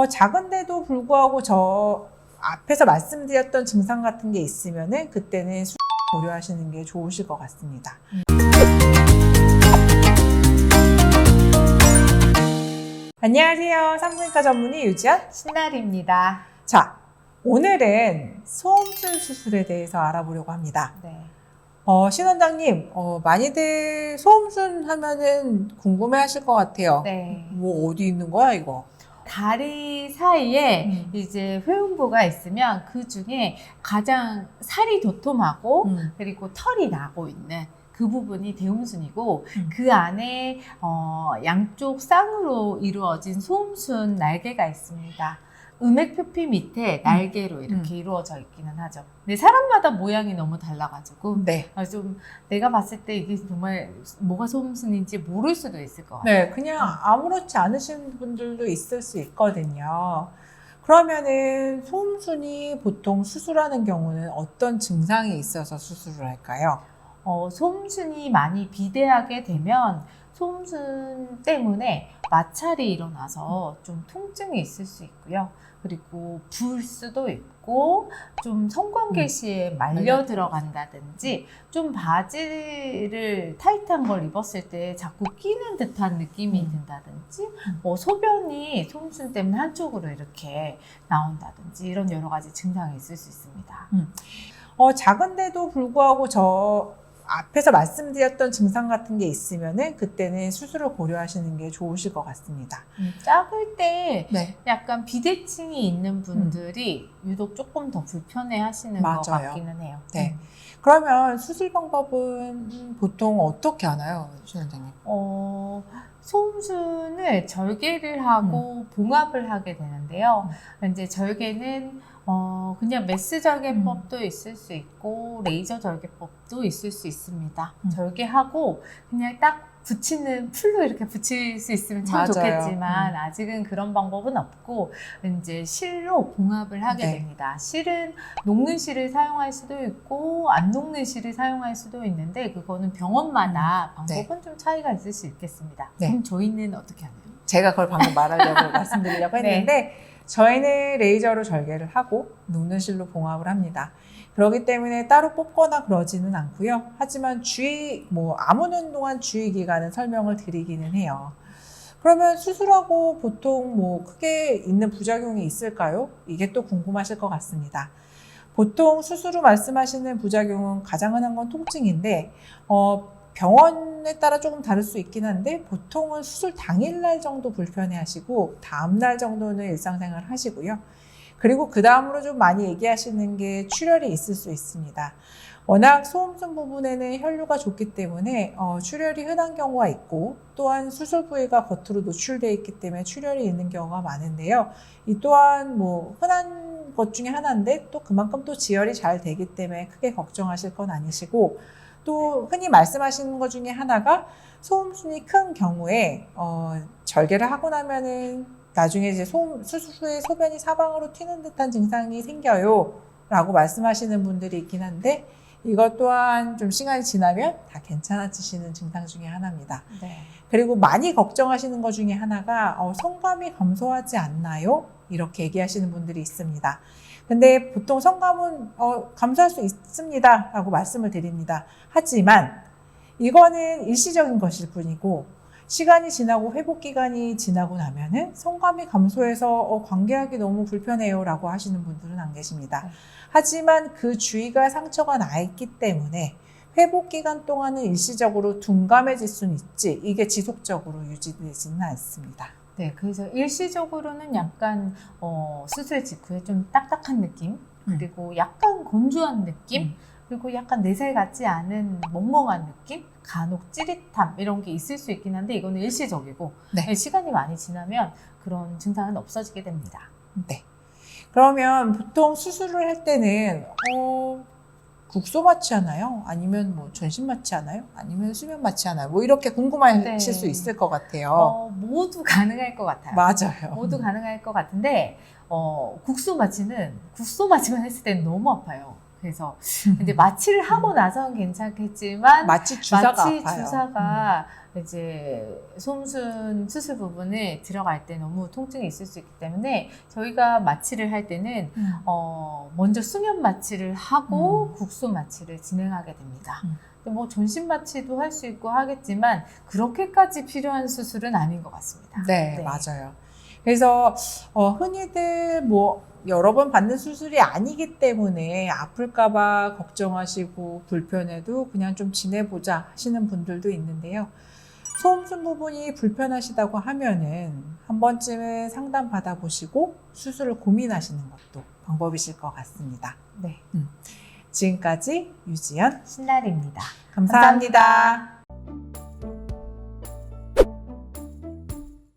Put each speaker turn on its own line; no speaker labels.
작은데도 불구하고 저 앞에서 말씀드렸던 증상 같은 게 있으면은 그때는 수술 고려하시는 게 좋으실 것 같습니다. 안녕하세요. 산부인과 전문의 유지연
신날입니다.
자, 오늘은 소음순 수술에 대해서 알아보려고 합니다.
네.
신 원장님, 많이들 소음순 하면은 궁금해 하실 것 같아요.
네.
뭐 어디 있는 거야, 이거?
다리 사이에 이제 회음부가 있으면 그 중에 가장 살이 도톰하고 그리고 털이 나고 있는 그 부분이 대음순이고 그 안에 양쪽 쌍으로 이루어진 소음순 날개가 있습니다. 음액표피 밑에 날개로 이렇게 이루어져 있기는 하죠. 근데 사람마다 모양이 너무 달라가지고
네.
좀 내가 봤을 때 이게 정말 뭐가 소음순인지 모를 수도 있을 것 같아요.
네, 그냥 아무렇지 않으신 분들도 있을 수 있거든요. 그러면은 소음순이 보통 수술하는 경우는 어떤 증상이 있어서 수술을 할까요?
소음순이 많이 비대하게 되면 소음순 때문에 마찰이 일어나서 좀 통증이 있을 수 있고요. 그리고 부을 수도 있고 좀 성관계 시에 말려 들어간다든지 좀 바지를 타이트한 걸 입었을 때 자꾸 끼는 듯한 느낌이 든다든지 뭐 소변이 소음순 때문에 한쪽으로 이렇게 나온다든지 이런 여러 가지 증상이 있을 수 있습니다.
작은데도 불구하고 저 앞에서 말씀드렸던 증상 같은 게 있으면은 그때는 수술을 고려하시는 게 좋으실 것 같습니다.
작을 때
네.
약간 비대칭이 있는 분들이 유독 조금 더 불편해 하시는 것 같기는 해요.
네. 그러면 수술 방법은 보통 어떻게 하나요, 신 원장님?
소음순을 절개를 하고 봉합을 하게 되는데요. 이제 절개는 그냥 메스 절개법도 있을 수 있고 레이저 절개법도 있을 수 있습니다. 절개하고 그냥 딱 붙이는 풀로 이렇게 붙일 수 있으면 참
맞아요.
좋겠지만 아직은 그런 방법은 없고 이제 실로 봉합을 하게 됩니다. 실은 녹는 실을 사용할 수도 있고 안 녹는 실을 사용할 수도 있는데 그거는 병원마다 방법은 좀 차이가 있을 수 있겠습니다.
네.
그럼 저희는 어떻게 하나요?
제가 그걸 방금 말하려고 말씀드리려고 했는데 저희는 레이저로 절개를 하고 녹는 실로 봉합을 합니다. 그렇기 때문에 따로 뽑거나 그러지는 않고요. 하지만 아무는 동안 주의 기간은 설명을 드리기는 해요. 그러면 수술하고 보통 뭐 크게 있는 부작용이 있을까요? 이게 또 궁금하실 것 같습니다. 보통 수술 후 말씀하시는 부작용은 가장 흔한 건 통증인데 병원에 따라 조금 다를 수 있긴 한데 보통은 수술 당일날 정도 불편해 하시고 다음날 정도는 일상생활 하시고요. 그리고 그 다음으로 좀 많이 얘기하시는 게 출혈이 있을 수 있습니다. 워낙 소음순 부분에는 혈류가 좋기 때문에 출혈이 흔한 경우가 있고 또한 수술 부위가 겉으로 노출되어 있기 때문에 출혈이 있는 경우가 많은데요. 이 또한 뭐 흔한 것 중에 하나인데 또 그만큼 또 지혈이 잘 되기 때문에 크게 걱정하실 건 아니시고 또 흔히 말씀하시는 것 중에 하나가 소음순이 큰 경우에 절개를 하고 나면은 나중에 이제 수술 후에 소변이 사방으로 튀는 듯한 증상이 생겨요 라고 말씀하시는 분들이 있긴 한데 이것 또한 좀 시간이 지나면 다 괜찮아지시는 증상 중에 하나입니다.
네.
그리고 많이 걱정하시는 것 중에 하나가 성감이 감소하지 않나요? 이렇게 얘기하시는 분들이 있습니다. 근데 보통 성감은 감소할 수 있습니다 라고 말씀을 드립니다. 하지만 이거는 일시적인 것일 뿐이고 시간이 지나고 회복 기간이 지나고 나면은 성감이 감소해서 관계하기 너무 불편해요 라고 하시는 분들은 안 계십니다. 하지만 그 주위가 상처가 나 있기 때문에 회복 기간 동안은 일시적으로 둔감해질 수는 있지 이게 지속적으로 유지되지는 않습니다.
네, 그래서 일시적으로는 약간 수술 직후에 좀 딱딱한 느낌 그리고 약간 건조한 느낌 그리고 약간 내살 같지 않은 멍멍한 느낌 간혹 찌릿함 이런 게 있을 수 있긴 한데 이거는 일시적이고 시간이 많이 지나면 그런 증상은 없어지게 됩니다.
네. 그러면 보통 수술을 할 때는 국소 마취 하나요? 아니면 뭐 전신 마취 하나요? 아니면 수면 마취 하나요? 뭐 이렇게 궁금하실 수 있을 것 같아요.
모두 가능할 것 같아요.
맞아요.
모두 가능할 것 같은데 국소 마취만 했을 때는 너무 아파요. 그래서 이제 마취를 하고 나서는 괜찮겠지만
마취 주사가 아파요.
주사가 이제 솜순 수술 부분에 들어갈 때 너무 통증이 있을 수 있기 때문에 저희가 마취를 할 때는 먼저 수면 마취를 하고 국소 마취를 진행하게 됩니다. 근데 뭐 전신 마취도 할 수 있고 하겠지만 그렇게까지 필요한 수술은 아닌 것 같습니다.
네, 맞아요. 그래서 흔히들 뭐 여러 번 받는 수술이 아니기 때문에 아플까봐 걱정하시고 불편해도 그냥 좀 지내보자 하시는 분들도 있는데요. 소음순 부분이 불편하시다고 하면은 한 번쯤은 상담 받아보시고 수술을 고민하시는 것도 방법이실 것 같습니다.
네.
지금까지 유지연
신날입니다.
감사합니다.